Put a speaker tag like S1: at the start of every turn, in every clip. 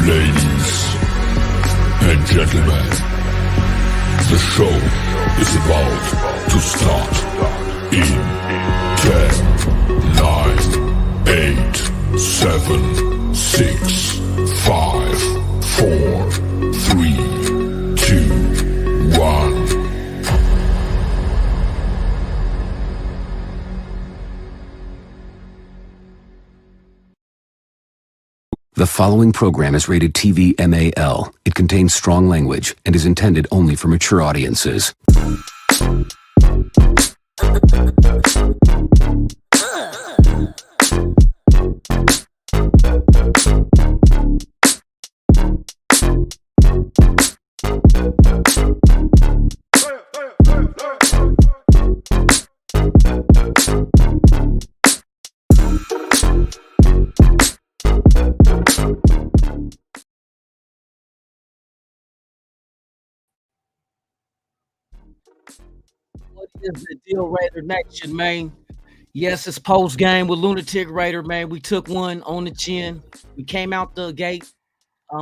S1: Ladies and gentlemen, the show is about to start in 10, 9, 8, 7, 6, 5, 4, 3, 2, 1.
S2: The following program is rated TV MAL. It contains strong language and is intended only for mature audiences.
S3: What is the deal, Raider Nation, man? Yes, it's post game with Lunatic Raider, man. We took one on the chin. We came out the gate.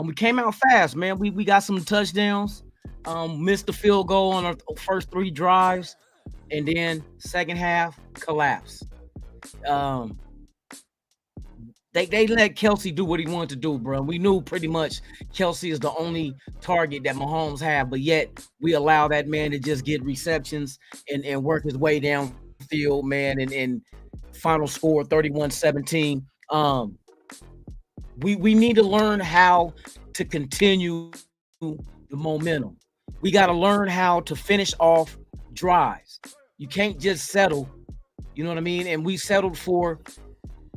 S3: We came out fast, man. We got some touchdowns. Missed the field goal on our first three drives, and then second half collapse. They let Kelsey do what he wanted to do, bro. We knew pretty much Kelsey is the only target that Mahomes have, but yet we allow that man to just get receptions and work his way downfield, man, and final score 31-17. We need to learn how to continue the momentum. We got to learn how to finish off drives. You can't just settle, you know what I mean? And we settled for,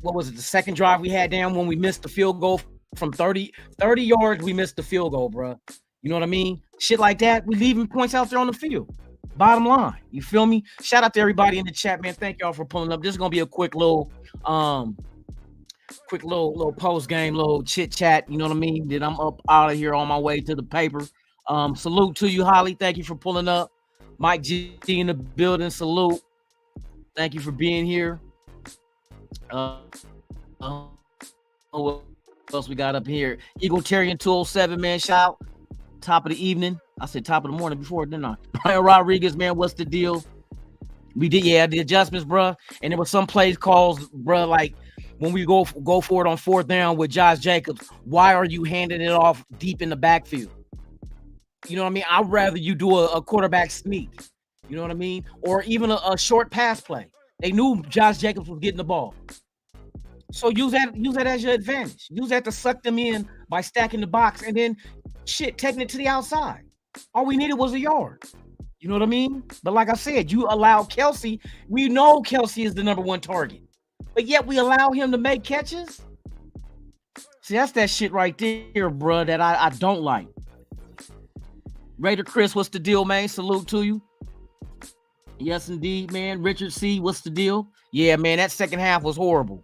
S3: what was it, the second drive we had down when we missed the field goal from 30 yards, we missed the field goal, bro. You know what I mean? Shit like that, we leaving points out there on the field. Bottom line, you feel me? Shout out to everybody in the chat, man. Thank y'all for pulling up. This is gonna be a quick little post game, little chit chat. You know what I mean? Then I'm up out of here on my way to the paper. Salute to you, Holly. Thank you for pulling up. Mike G in the building. Salute. Thank you for being here. What else we got up here? Egalitarian 207, man. Shout out. Top of the evening. I said top of the morning before, didn't I? Brian Rodriguez, man. What's the deal? We did, the adjustments, bro. And there was some plays calls, bro, like when we go for it on fourth down with Josh Jacobs. Why are you handing it off deep in the backfield? You know what I mean? I'd rather you do a quarterback sneak. You know what I mean? Or even a short pass play. They knew Josh Jacobs was getting the ball. So use that as your advantage. Use that to suck them in by stacking the box and then taking it to the outside. All we needed was a yard. You know what I mean? But like I said, you allow Kelsey. We know Kelsey is the number one target. But yet we allow him to make catches. See, that's that shit right there, bro, that I don't like. Raider Chris, what's the deal, man? Salute to you. Yes, indeed, man. Richard C., what's the deal? Yeah, man, that second half was horrible.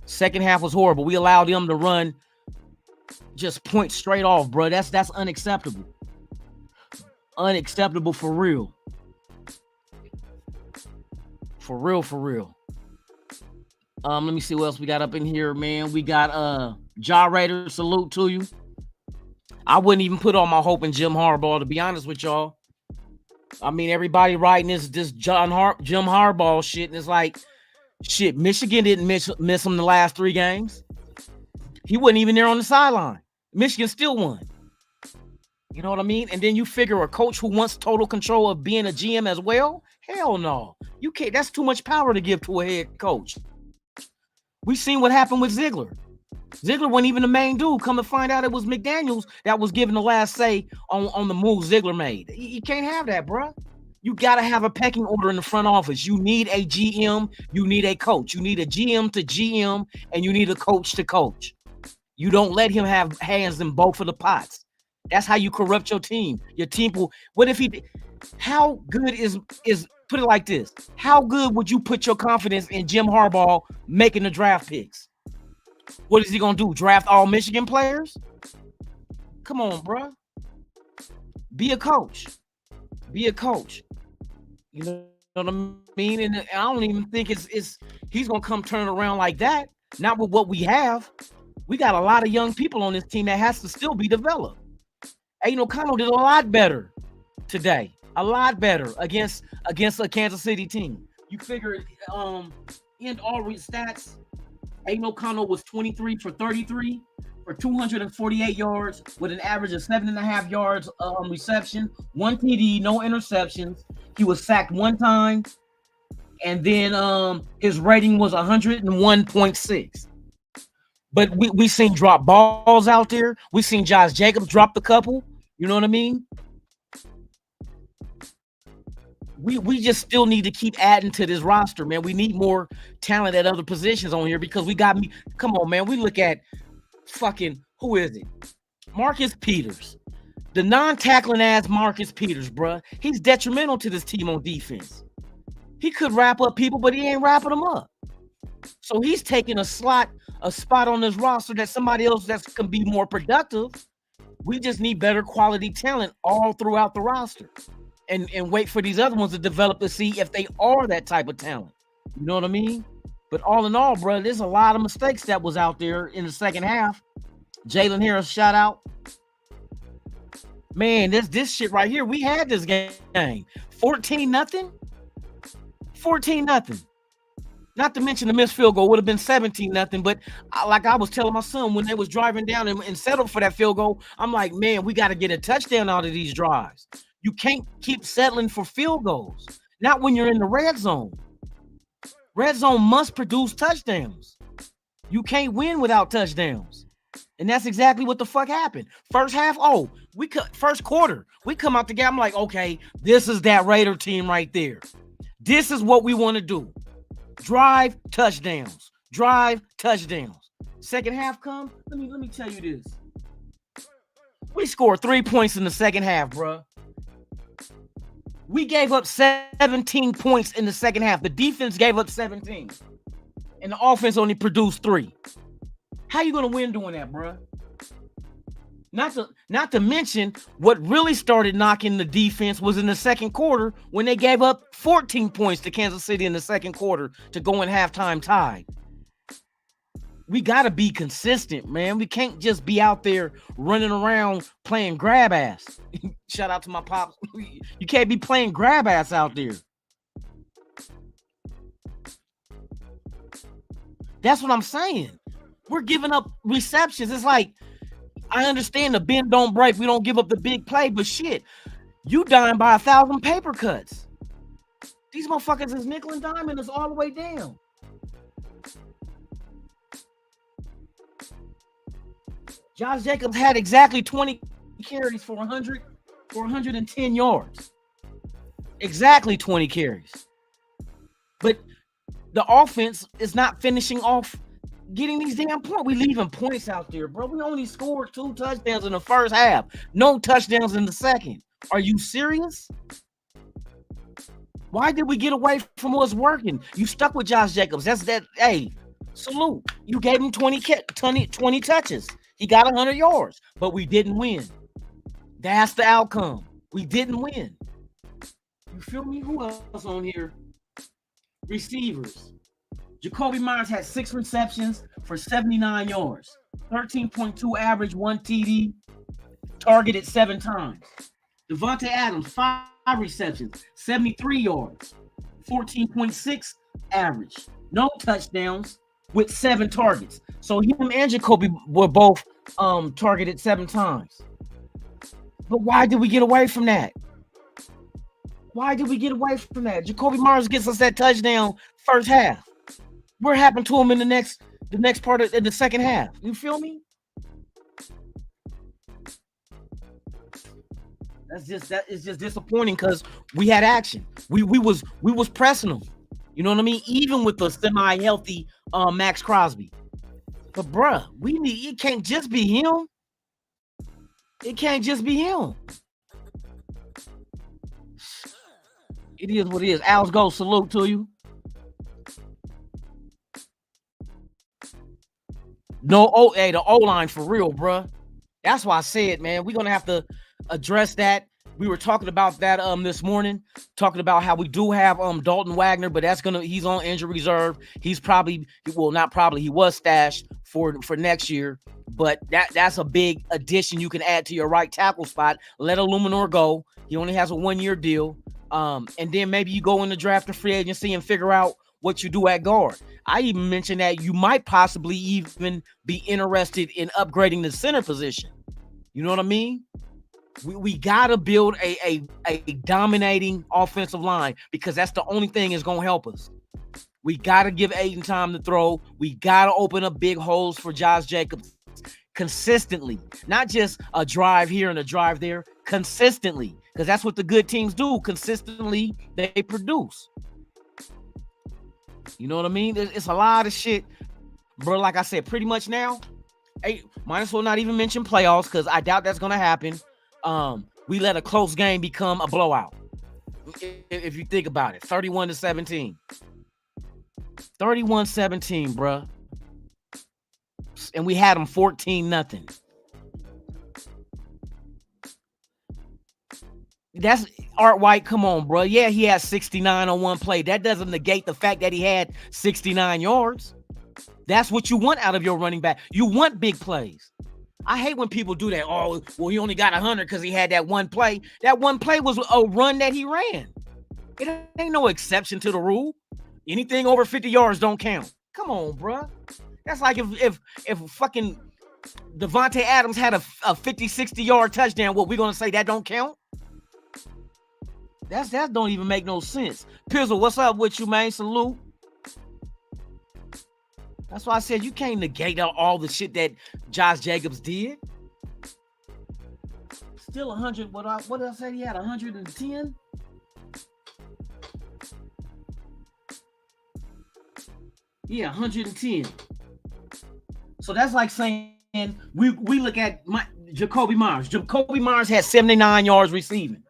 S3: Second half was horrible. We allowed them to run just point straight off, bro. That's unacceptable. Unacceptable for real. For real. Let me see what else we got up in here, man. We got Ja Raider, salute to you. I wouldn't even put all my hope in Jim Harbaugh, to be honest with y'all. I mean, everybody writing this Jim Harbaugh shit, and it's like, shit, Michigan didn't miss him the last 3 games. He wasn't even there on the sideline. Michigan still won. You know what I mean? And then you figure a coach who wants total control of being a GM as well? Hell no. You can't. That's too much power to give to a head coach. We seen what happened with Ziegler. Ziegler wasn't even the main dude. Come to find out it was McDaniels that was given the last say on the move Ziegler made. You can't have that, bro. You got to have a pecking order in the front office. You need a GM. You need a coach. You need a GM to GM, and you need a coach to coach. You don't let him have hands in both of the pots. That's how you corrupt your team. Your team will. How good is put it like this? How good would you put your confidence in Jim Harbaugh making the draft picks? What is he gonna do? Draft all Michigan players? Come on, bro. Be a coach. Be a coach. You know what I mean? And I don't even think it's he's gonna come turn around like that. Not with what we have. We got a lot of young people on this team that has to still be developed. Aiden O'Connell did a lot better today. A lot better against a Kansas City team. You figure end all stats, Aiden O'Connell was 23 for 33 for 248 yards with an average of 7.5 yards reception, 1 TD, no interceptions. He was sacked 1 time, and then his rating was 101.6. But we seen drop balls out there. We seen Josh Jacobs drop the couple. You know what I mean? We just still need to keep adding to this roster, man. We need more talent at other positions on here because we got me. Come on, man. We look at fucking, who is it? Marcus Peters. The non-tackling ass Marcus Peters, bruh. He's detrimental to this team on defense. He could wrap up people, but he ain't wrapping them up. So he's taking a spot on this roster that somebody else that can be more productive. We just need better quality talent all throughout the roster. And wait for these other ones to develop to see if they are that type of talent. You know what I mean? But all in all, bro, there's a lot of mistakes that was out there in the second half. Jalen Harris, shout out. Man, this shit right here, we had this game. 14-0. 14-0. Not to mention the missed field goal would have been 17-0. But like I was telling my son when they was driving down and settled for that field goal, I'm like, man, we got to get a touchdown out of these drives. You can't keep settling for field goals. Not when you're in the red zone. Red zone must produce touchdowns. You can't win without touchdowns. And that's exactly what the fuck happened. First half, first quarter, we come out the game. I'm like, okay, this is that Raider team right there. This is what we want to do. Drive touchdowns. Drive touchdowns. Second half come. Let me tell you this. We scored 3 points in the second half, bruh. We gave up 17 points in the second half. The defense gave up 17. And the offense only produced 3. How you going to win doing that, bro? Not to mention what really started knocking the defense was in the second quarter when they gave up 14 points to Kansas City in the second quarter to go in halftime tied. We got to be consistent, man. We can't just be out there running around playing grab ass. Shout out to my pops. You can't be playing grab ass out there. That's what I'm saying. We're giving up receptions. It's like, I understand the bend don't break. We don't give up the big play, but shit, you dying by 1,000 paper cuts. These motherfuckers is nickel and diamond us all the way down. Josh Jacobs had exactly 20 carries for 110 yards. Exactly 20 carries. But the offense is not finishing off getting these damn points. We leaving points out there, bro. We only scored 2 touchdowns in the first half. No touchdowns in the second. Are you serious? Why did we get away from what's working? You stuck with Josh Jacobs. Hey, salute. You gave him 20 touches. He got 100 yards, but we didn't win. That's the outcome. We didn't win. You feel me? Who else on here? Receivers. Jacoby Myers had 6 receptions for 79 yards, 13.2 average, 1 TD, targeted 7 times. Devontae Adams, 5 receptions, 73 yards, 14.6 average, no touchdowns with 7 targets. So him and Jacoby were both targeted 7 times. But why did we get away from that? Why did we get away from that? Jacoby Myers gets us that touchdown first half. What happened to him in the next part of in the second half? You feel me? That is just disappointing because we had action. We was pressing them. You know what I mean? Even with the semi-healthy Max Crosby. But bruh, it can't just be him. It can't just be him. It is what it is. Al's go, salute to you. No, the O-line for real, bruh. That's why I said, man, we're gonna have to address that. We were talking about that this morning, talking about how we do have Dalton Wagner, but he's on injury reserve. He's he was stashed for next year. But that's a big addition you can add to your right tackle spot. Let Illuminor go. He only has a 1-year deal. And then maybe you go in the draft or free agency and figure out what you do at guard. I even mentioned that you might possibly even be interested in upgrading the center position. You know what I mean? We gotta build a dominating offensive line, because that's the only thing that's gonna help us. We gotta give Aiden time to throw. We gotta open up big holes for Josh Jacobs consistently, not just a drive here and a drive there. Consistently, because that's what the good teams do. Consistently, they produce. You know what I mean? It's a lot of shit, bro. Like I said, pretty much now, might as well not even mention playoffs, because I doubt that's gonna happen. We let a close game become a blowout. If you think about it, 31-17. 31-17, bro. And we had them 14-0. That's Art White. Come on, bro. Yeah, he had 69 on one play. That doesn't negate the fact that he had 69 yards. That's what you want out of your running back. You want big plays. I hate when people do that. Oh, well, he only got 100 because he had that one play. That one play was a run that he ran. It ain't no exception to the rule. Anything over 50 yards don't count. Come on, bro. That's like if fucking Devontae Adams had a 50, 60-yard touchdown, what, we gonna say that don't count? That don't even make no sense. Pizzle, what's up with you, man? Salute. That's why I said you can't negate all the shit that Josh Jacobs did. Still 100. What did I say? He had 110. Yeah, 110. So that's like saying we look at Jacoby Myers. Jacoby Myers had 79 yards receiving.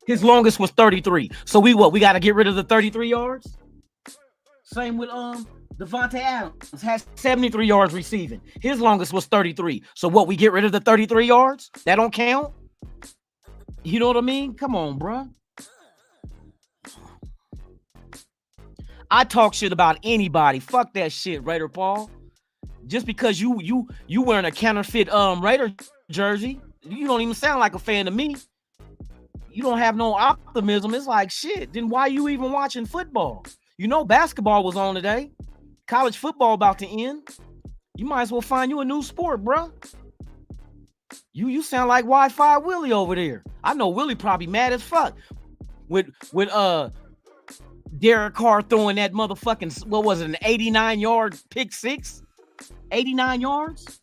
S3: His longest was 33. So we got to get rid of the 33 yards? Same with Devontae Adams has 73 yards receiving. His longest was 33. So what, we get rid of the 33 yards? That don't count? You know what I mean? Come on, bro. I talk shit about anybody. Fuck that shit, Raider Paul. Just because you wearing a counterfeit Raider jersey, you don't even sound like a fan to me. You don't have no optimism. It's like, shit, then why you even watching football? You know basketball was on today. College football about to end. You might as well find you a new sport, bro. You sound like Wi-Fi Willie over there. I know Willie probably mad as fuck with Derek Carr throwing that motherfucking, what was it, an 89-yard pick six? 89 yards?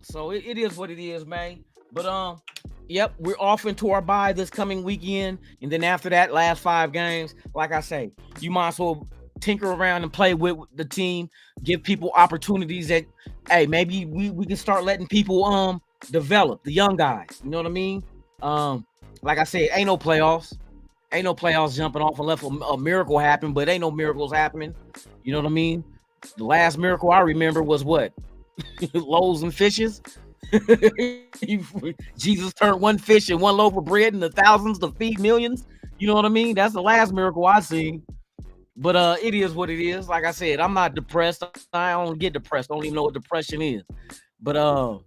S3: So it is what it is, man. But yep, we're off into our bye this coming weekend, and then after that, last 5 games. Like I say, you might as well tinker around and play with the team, give people opportunities that, hey, maybe we can start letting people develop, the young guys. You know what I mean? Like I said, ain't no playoffs jumping off unless a miracle happened, but ain't no miracles happening. You know what I mean? The last miracle I remember was what? Loaves and fishes. Jesus turned one fish and one loaf of bread into thousands to feed millions. You know what I mean? That's the last miracle I've seen. But it is what it is. Like I said, I'm not depressed. I don't get depressed. I don't even know what depression is. But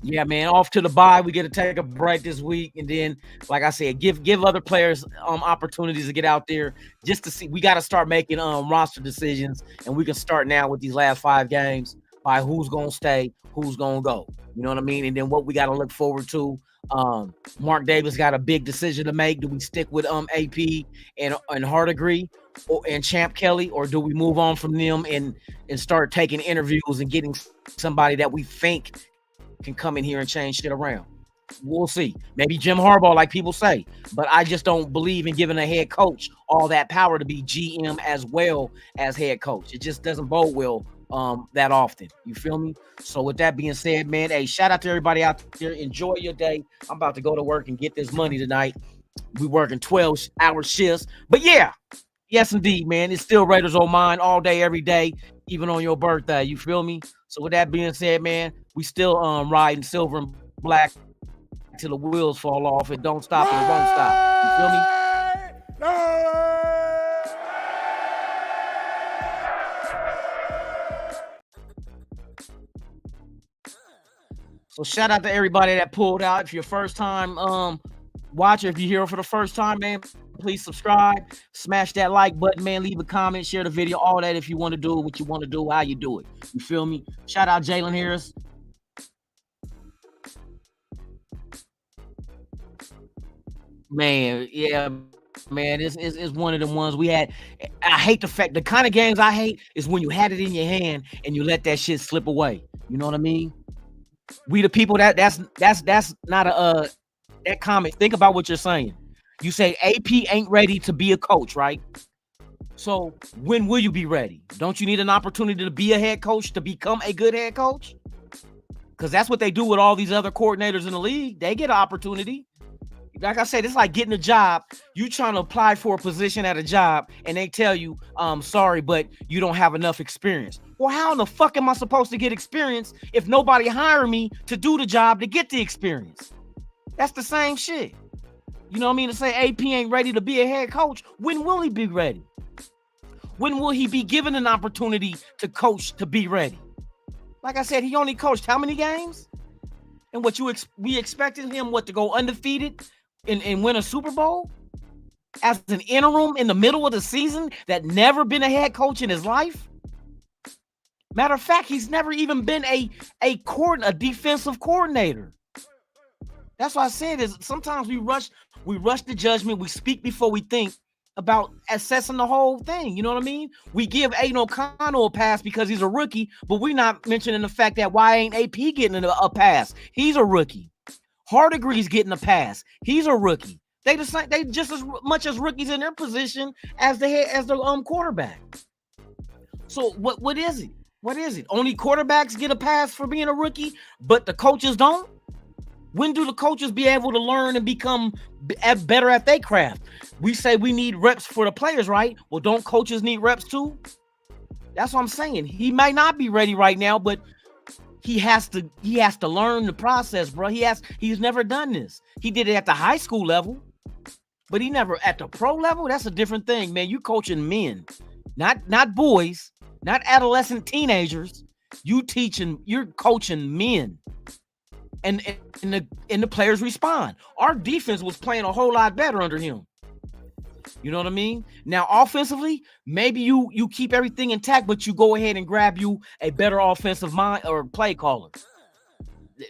S3: yeah, man, off to the bye. We get to take a break this week, and then, like I said, give other players opportunities to get out there just to see. We got to start making roster decisions, and we can start now with these last 5 games by who's gonna stay, who's gonna go. You know what I mean? And then what we got to look forward to. Mark Davis got a big decision to make. Do we stick with AP and Hardegree and Champ Kelly, or do we move on from them and start taking interviews and getting somebody that we think can come in here and change shit around? We'll see. Maybe Jim Harbaugh, like people say, but I just don't believe in giving a head coach all that power to be GM as well as head coach. It just doesn't bode well that often. You feel me? So with that being said, man, hey, shout out to everybody out there. Enjoy your day. I'm about to go to work and get this money tonight. We working 12-hour shifts. But yeah, yes, indeed, man. It's still Raiders on mine all day, every day, even on your birthday. You feel me? So with that being said, man, we still riding silver and black till the wheels fall off. It don't stop and it won't stop. You feel me? So shout out to everybody that pulled out. If you're first time watcher, if you're here for the first time, man, please subscribe, smash that like button, man, leave a comment, share the video, all that if you want to do what you want to do, how you do it. You feel me? Shout out Jalen Harris. Man, yeah, man, it's one of the ones we had. I hate the kind of games I hate is when you had it in your hand and you let that shit slip away. You know what I mean? We the people that's not a that comment. Think about what you're saying. You say AP ain't ready to be a coach, right? So when will you be ready? Don't you need an opportunity to be a head coach, to become a good head coach? Because that's what they do with all these other coordinators in the league. They get an opportunity. Like I said, it's like getting a job. You trying to apply for a position at a job, and they tell you, sorry, but you don't have enough experience. Well, how in the fuck am I supposed to get experience if nobody hiring me to do the job to get the experience? That's the same shit. You know what I mean? To say AP ain't ready to be a head coach, when will he be ready? When will he be given an opportunity to coach to be ready? Like I said, he only coached how many games? And what we expected him to go undefeated and win a Super Bowl as an interim in the middle of the season that never been a head coach in his life? Matter of fact, he's never even been a defensive coordinator. That's what I said is sometimes we rush the judgment, we speak before we think about assessing the whole thing. You know what I mean? We give Aiden O'Connell a pass because he's a rookie, but we're not mentioning the fact that why ain't AP getting a pass? He's a rookie. Hardegree's getting a pass. He's a rookie. They just as much as rookies in their position as the quarterback. So what is it? What is it? Only quarterbacks get a pass for being a rookie, but the coaches don't? When do the coaches be able to learn and become better at their craft? We say we need reps for the players, right? Well, don't coaches need reps too? That's what I'm saying. He might not be ready right now, but he has to learn the process, bro. He's never done this. He did it at the high school level, but he never at the pro level. That's a different thing, man. You coaching men, not boys, not adolescent teenagers. You're coaching men. And the players respond. Our defense was playing a whole lot better under him. You know what I mean? Now, offensively, maybe you keep everything intact, but you go ahead and grab you a better offensive mind or play caller.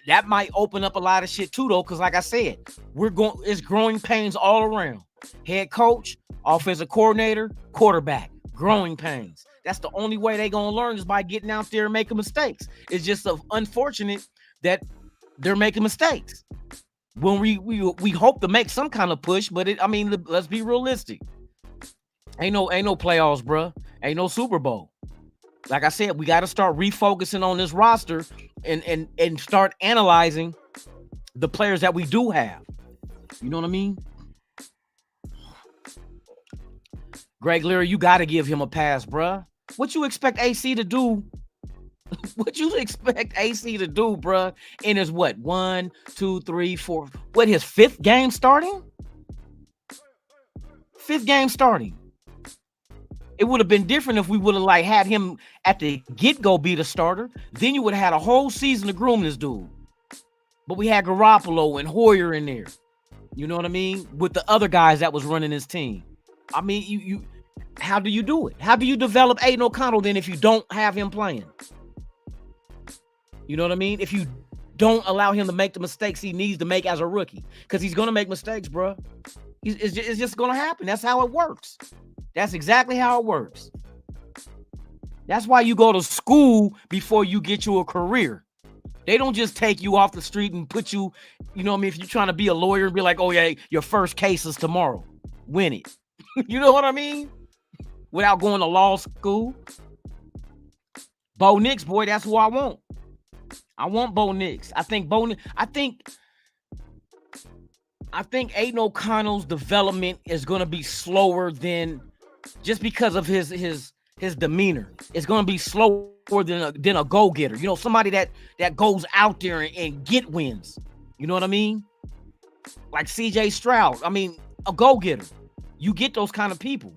S3: That might open up a lot of shit too, though, because like I said, it's growing pains all around. Head coach, offensive coordinator, quarterback, growing pains. That's the only way they're gonna learn is by getting out there and making mistakes. It's just unfortunate that they're making mistakes. When we hope to make some kind of push, but let's be realistic. Ain't no playoffs, bro. Ain't no Super Bowl. Like I said, we got to start refocusing on this roster and start analyzing the players that we do have. You know what I mean? Greg Leary, you got to give him a pass, bro. What you expect AC to do? What you expect AC to do, bruh, in his 1, 2, 3, 4, his 5th game starting? 5th game starting. It would have been different if we would have had him at the get-go be the starter. Then you would have had a whole season to groom this dude. But we had Garoppolo and Hoyer in there. You know what I mean? With the other guys that was running his team. I mean, you how do you do it? How do you develop Aiden O'Connell then if you don't have him playing? You know what I mean? If you don't allow him to make the mistakes he needs to make as a rookie, because he's going to make mistakes, bro. It's just going to happen. That's how it works. That's exactly how it works. That's why you go to school before you get you a career. They don't just take you off the street and put you, you know what I mean? If you're trying to be a lawyer and be like, oh, yeah, your first case is tomorrow. Win it. You know what I mean? Without going to law school. Bo Nix, boy, that's who I want. I want Bo Nix. I think Aiden O'Connell's development is going to be slower than just because of his demeanor. It's going to be slower than a go-getter. You know, somebody that goes out there and get wins. You know what I mean? Like CJ Stroud. I mean, a go-getter. You get those kind of people.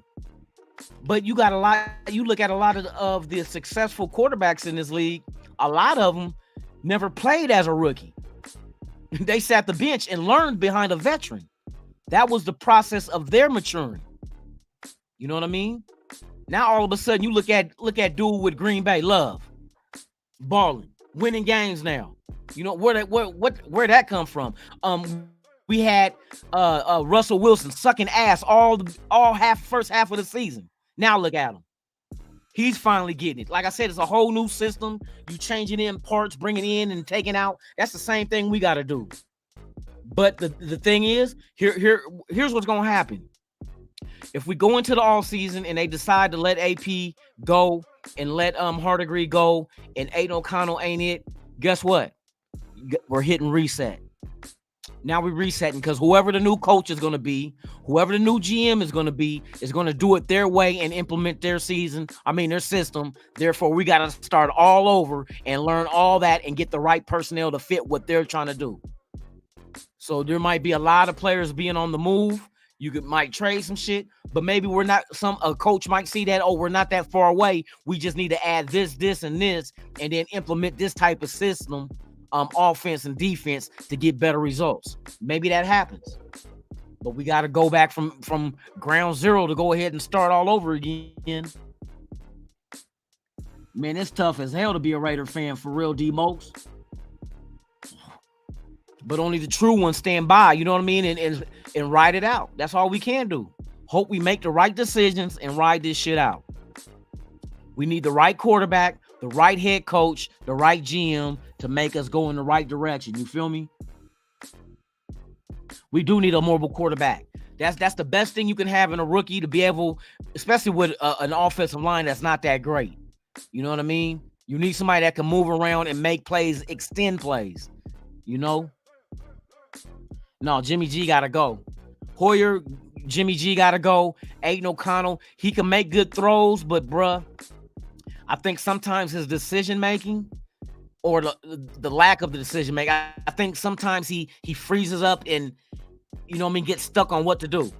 S3: But you look at a lot of the successful quarterbacks in this league, a lot of them never played as a rookie. They sat the bench and learned behind a veteran. That was the process of their maturing. You know what I mean? Now all of a sudden you look at dude with Green Bay, Love, balling, winning games now. You know where that come from? We had Russell Wilson sucking ass all first half of the season. Now look at him. He's finally getting it. Like I said, it's a whole new system. You changing in parts, bringing in and taking out. That's the same thing we got to do. But the thing is, here's what's gonna happen. If we go into the all season and they decide to let AP go and let Hardegree go and Aiden O'Connell ain't it, guess what? We're hitting reset. Now we're resetting because whoever the new coach is going to be, whoever the new GM is going to be, is going to do it their way and implement their system. Therefore, we got to start all over and learn all that and get the right personnel to fit what they're trying to do. So there might be a lot of players being on the move. Might trade some shit, but maybe we're not. A coach might see that, we're not that far away. We just need to add this, and this, and then implement this type of system, offense and defense to get better results. Maybe that happens, but we got to go back from ground zero to go ahead and start all over again. Man, it's tough as hell to be a Raider fan for real, D-Mokes. But only the true ones stand by, you know what I mean, and ride it out. That's all we can do. Hope we make the right decisions and ride this shit out. We need the right quarterback, the right head coach, the right GM to make us go in the right direction. You feel me? We do need a mobile quarterback. That's the best thing you can have in a rookie, to be able, especially with an offensive line that's not that great. You know what I mean? You need somebody that can move around and make plays, extend plays. You know? No, Jimmy G got to go. Hoyer, Jimmy G got to go. Aiden O'Connell, he can make good throws, but bruh, I think sometimes his decision-making or the lack of the decision-making, I think sometimes he freezes up and, you know what I mean, gets stuck on what to do.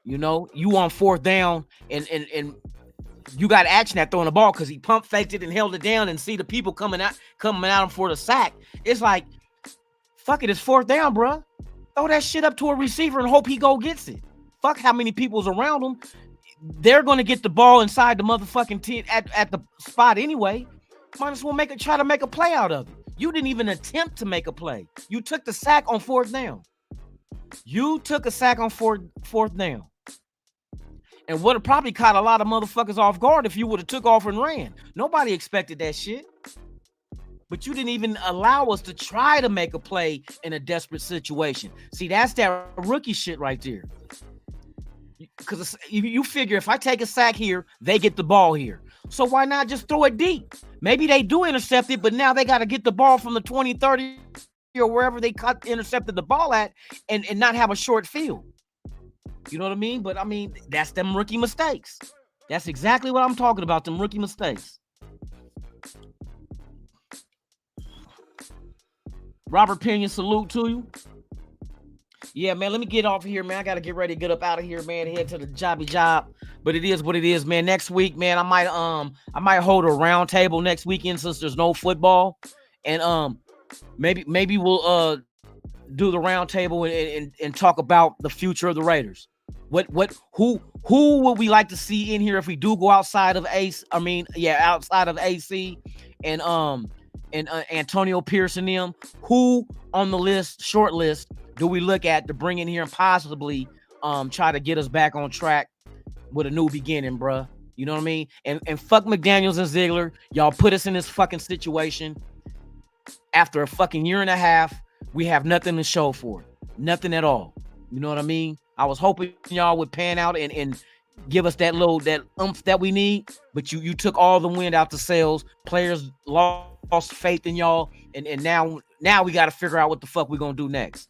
S3: You know, you on fourth down and you got action at throwing the ball because he pump faked it and held it down and see the people coming out him for the sack. It's like, fuck it, it's fourth down, bro. Throw that shit up to a receiver and hope he go gets it. Fuck how many people's around him. They're going to get the ball inside the motherfucking 10 at the spot anyway. Might as well try to make a play out of it. You didn't even attempt to make a play. You took the sack on fourth down. You took a sack on fourth down. And would have probably caught a lot of motherfuckers off guard if you would have took off and ran. Nobody expected that shit. But you didn't even allow us to try to make a play in a desperate situation. See, that's that rookie shit right there. Because you figure if I take a sack here, they get the ball here. So why not just throw it deep? Maybe they do intercept it, but now they got to get the ball from the 20, 30, or wherever they intercepted the ball at and not have a short field. You know what I mean? But, I mean, that's them rookie mistakes. That's exactly what I'm talking about, them rookie mistakes. Robert Pinion, salute to you. Yeah, man, let me get off of here, man. I got to get ready to get up out of here, man, head to the job. But it is what it is, man. Next week, man, I might hold a round table next weekend since there's no football. And maybe we'll do the round table and talk about the future of the Raiders. Who would we like to see in here if we do go outside of outside of AC and Antonio Pierce and them? Who on the short list do we look at to bring in here and possibly try to get us back on track with a new beginning, bruh? You know what I mean? And fuck McDaniels and Ziegler. Y'all put us in this fucking situation. After a fucking year and a half, we have nothing to show for it. Nothing at all. You know what I mean? I was hoping y'all would pan out and give us that oomph that we need, but you took all the wind out the sails. Players lost faith in y'all, and now we got to figure out what the fuck we're gonna do next.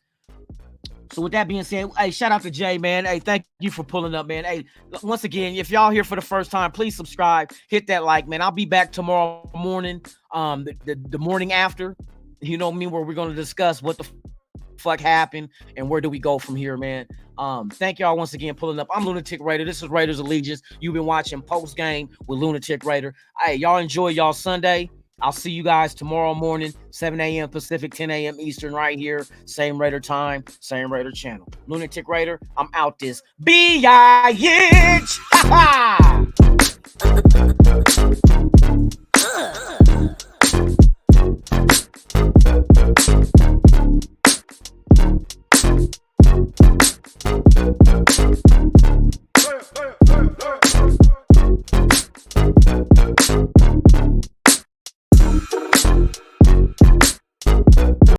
S3: So with that being said, hey, shout out to Jay, man. Hey, thank you for pulling up, man. Hey, once again, if y'all here for the first time, please subscribe, hit that like, man. I'll be back tomorrow morning, the morning after, you know what I mean, where we're gonna discuss what the fuck happened and where do we go from here, man. Thank y'all once again pulling up. I'm Lunatic Raider. This is Raiders Allegiance. You've been watching Post Game with Lunatic Raider. Hey, y'all enjoy y'all Sunday. I'll see you guys tomorrow morning, 7 a.m. Pacific, 10 a.m. Eastern, right here. Same Raider time, same Raider channel. Lunatic Raider, I'm out this bitch.